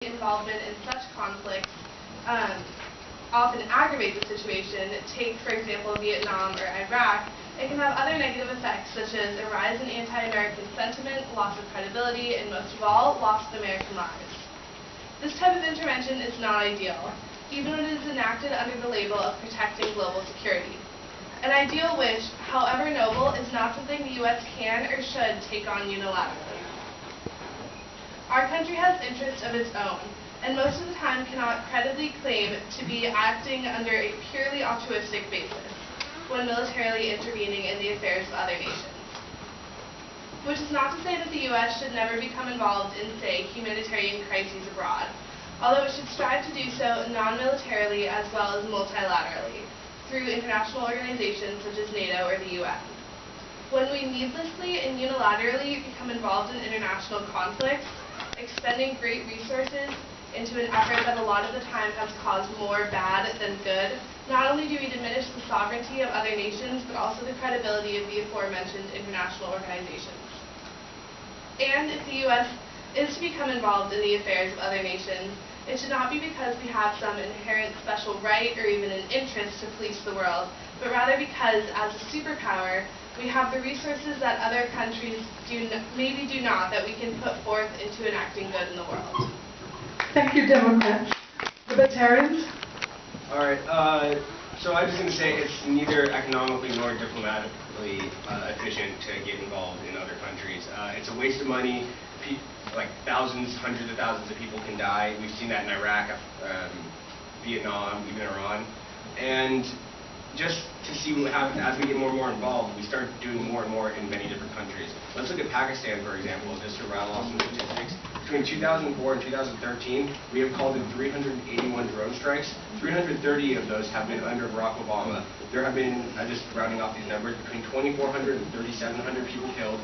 involvement in such conflicts often aggravate the situation. Take, for example, Vietnam or Iraq. It can have other negative effects, such as a rise in anti-American sentiment, loss of credibility, and most of all, loss of American lives. This type of intervention is not ideal, even when it is enacted under the label of protecting global security. An ideal which, however noble, is not something the U.S. can or should take on unilaterally. Our country has interests of its own, and most of the time cannot credibly claim to be acting under a purely altruistic basis when militarily intervening in the affairs of other nations. Which is not to say that the U.S. should never become involved in, say, humanitarian crises abroad, although it should strive to do so non-militarily as well as multilaterally, through international organizations such as NATO or the UN. When we needlessly and unilaterally become involved in international conflicts, expending great resources into an effort that a lot of the time has caused more bad than good, not only do we diminish the sovereignty of other nations, but also the credibility of the aforementioned international organizations. And if the U.S. is to become involved in the affairs of other nations, it should not be because we have some inherent special right or even an interest to police the world, but rather because, as a superpower, we have the resources that other countries maybe do not, that we can put forth into enacting good in the world. Thank you, Democrats. Libertarians? All right. So I was just going to say it's neither economically nor diplomatically efficient to get involved in other countries. It's a waste of money. Like thousands, hundreds of thousands of people can die. We've seen that in Iraq, Vietnam, even Iran. And just to see what happens as we get more and more involved, we start doing more and more in many different countries. Let's look at Pakistan, for example, just to rattle off some statistics. Between 2004 and 2013, we have called in 381 drone strikes. 330 of those have been under Barack Obama. There have been, just rounding off these numbers, between 2,400 and 3,700 people killed.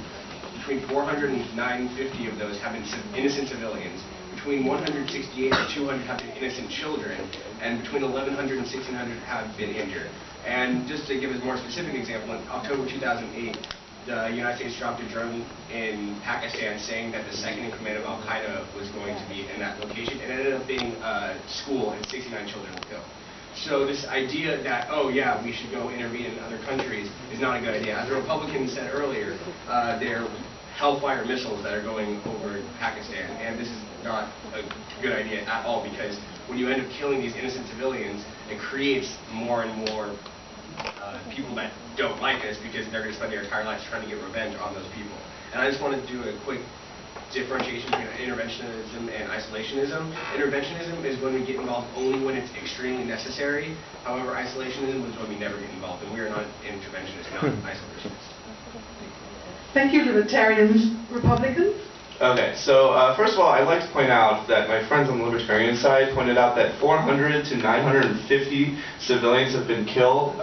Between 400 and 950 of those have been innocent civilians. Between 168 and 200 have been innocent children, and between 1,100 and 1,600 have been injured. And just to give a more specific example, in October 2008, the United States dropped a drone in Pakistan saying that the second in command of Al-Qaeda was going to be in that location. It ended up being a school, and 69 children were killed. So this idea that, oh yeah, we should go intervene in other countries is not a good idea. As the Republicans said earlier, they're Hellfire missiles that are going over Pakistan, and this is not a good idea at all, because when you end up killing these innocent civilians, it creates more and more people that don't like us, because they're going to spend their entire lives trying to get revenge on those people. And I just want to do a quick differentiation between interventionism and isolationism. Interventionism is when we get involved only when it's extremely necessary. However, isolationism is when we never get involved, and we are not interventionists, not isolationists. Thank you, Libertarians. Republicans? Okay, so first of all, I'd like to point out that my friends on the Libertarian side pointed out that 400 to 950 civilians have been killed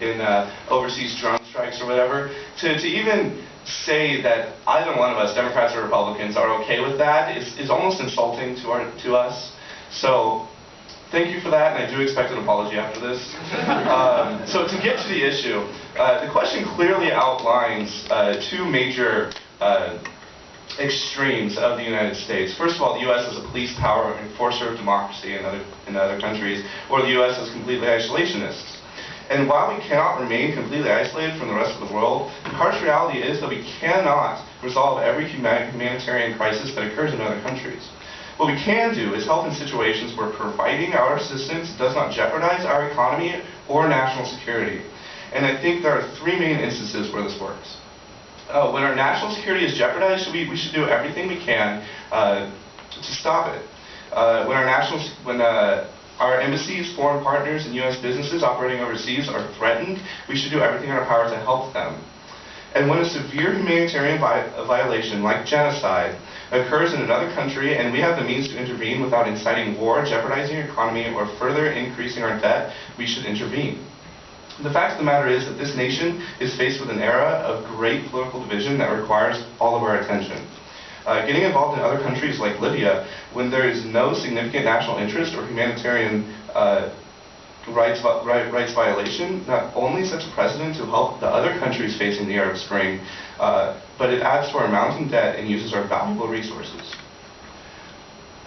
in overseas drone strikes or whatever. To even say that either one of us, Democrats or Republicans, are okay with that is almost insulting to us. So thank you for that, and I do expect an apology after this. So to get to the issue, the question clearly outlines two major extremes of the United States. First of all, the U.S. as a police power enforcer of democracy in other countries, or the U.S. as completely isolationists. And while we cannot remain completely isolated from the rest of the world, the harsh reality is that we cannot resolve every humanitarian crisis that occurs in other countries. What we can do is help in situations where providing our assistance does not jeopardize our economy or national security. And I think there are three main instances where this works. When our national security is jeopardized, we should do everything we can to stop it. When our embassies, foreign partners, and U.S. businesses operating overseas are threatened, we should do everything in our power to help them. And when a severe humanitarian violation, like genocide, occurs in another country and we have the means to intervene without inciting war, jeopardizing our economy, or further increasing our debt, we should intervene. The fact of the matter is that this nation is faced with an era of great political division that requires all of our attention. Getting involved in other countries like Libya, when there is no significant national interest or humanitarian rights violation, not only sets a precedent to help the other countries facing the Arab Spring, but it adds to our mounting debt and uses our valuable resources.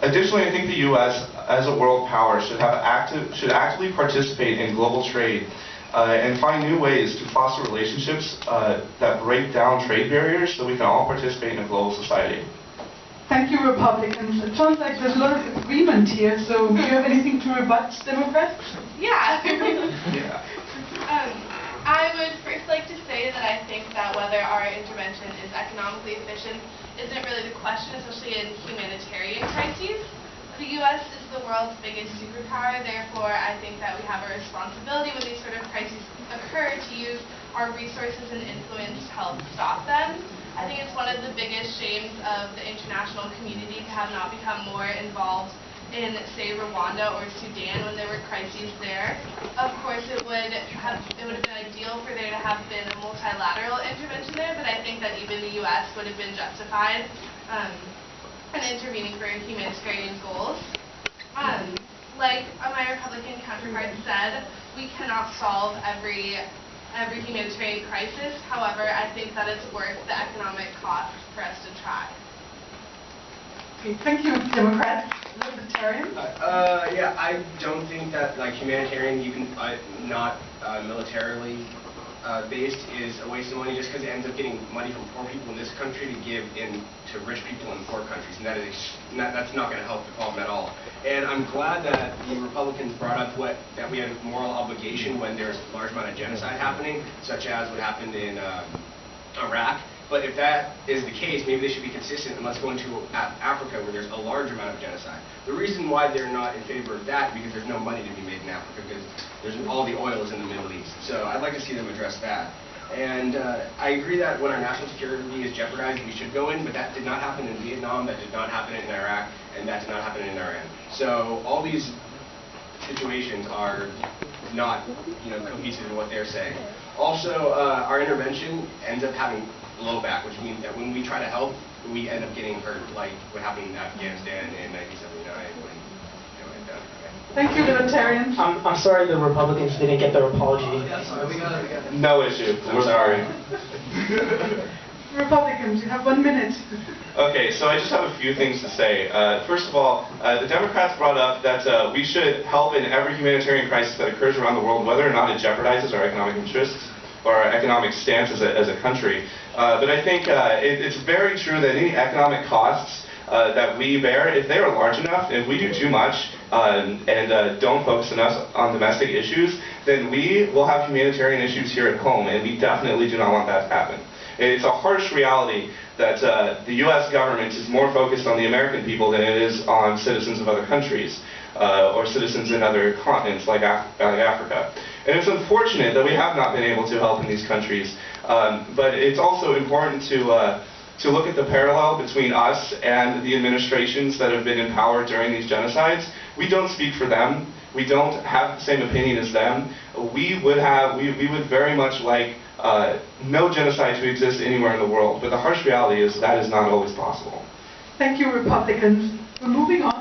Additionally, I think the U.S. as a world power should actively participate in global trade and find new ways to foster relationships that break down trade barriers so we can all participate in a global society. Thank you, Republicans. It sounds like there's a lot of agreement here, so do you have anything to rebut, Democrats? Yeah. Yeah. I would first like to say that I think that whether our intervention is economically efficient isn't really the question, especially in humanitarian crises. The U.S. is the world's biggest superpower, therefore I think that we have a responsibility when these sort of crises occur to use our resources and influence to help stop them. I think it's one of the biggest shames of the international community to have not become more involved in, say, Rwanda or Sudan when there were crises there. Of course, it would have been ideal for there to have been a multilateral intervention there, but I think that even the U.S. would have been justified in intervening for humanitarian goals. Like my Republican counterpart said, we cannot solve every humanitarian crisis. However, I think that it's worth the economic cost for us to try. Okay, thank you, Democrats. Libertarian? Yeah, I don't think that humanitarian, not militarily based, is a waste of money just because it ends up getting money from poor people in this country to give in to rich people in poor countries, and that's not going to help the problem at all. And I'm glad that the Republicans brought up that we had a moral obligation when there's a large amount of genocide happening, such as what happened in Iraq. But if that is the case, maybe they should be consistent and let's go into Africa where there's a large amount of genocide. The reason why they're not in favor of that is because there's no money to be made in Africa because all the oil is in the Middle East. So I'd like to see them address that. And I agree that when our national security is jeopardized, we should go in, but that did not happen in Vietnam, that did not happen in Iraq, and that did not happen in Iran. So all these situations are not cohesive in what they're saying. Also, our intervention ends up having blowback, which means that when we try to help, we end up getting hurt, like what happened in Afghanistan in 1979 when it done. Thank you, Libertarians. I'm sorry the Republicans didn't get their apology. No issue. We're sorry. Republicans, you have 1 minute. Okay, so I just have a few things to say. First of all, the Democrats brought up that we should help in every humanitarian crisis that occurs around the world, whether or not it jeopardizes our economic interests or our economic stance as a country. But I think it's very true that any economic costs that we bear, if they are large enough, if we do too much and don't focus enough on domestic issues, then we will have humanitarian issues here at home, and we definitely do not want that to happen. It's a harsh reality that the U.S. government is more focused on the American people than it is on citizens of other countries or citizens in other continents like Africa. And it's unfortunate that we have not been able to help in these countries, but it's also important to look at the parallel between us and the administrations that have been in power during these genocides. We don't speak for them. We don't have the same opinion as them. We would very much like no genocide to exist anywhere in the world, but the harsh reality is that is not always possible. Thank you, Republicans. We're moving on.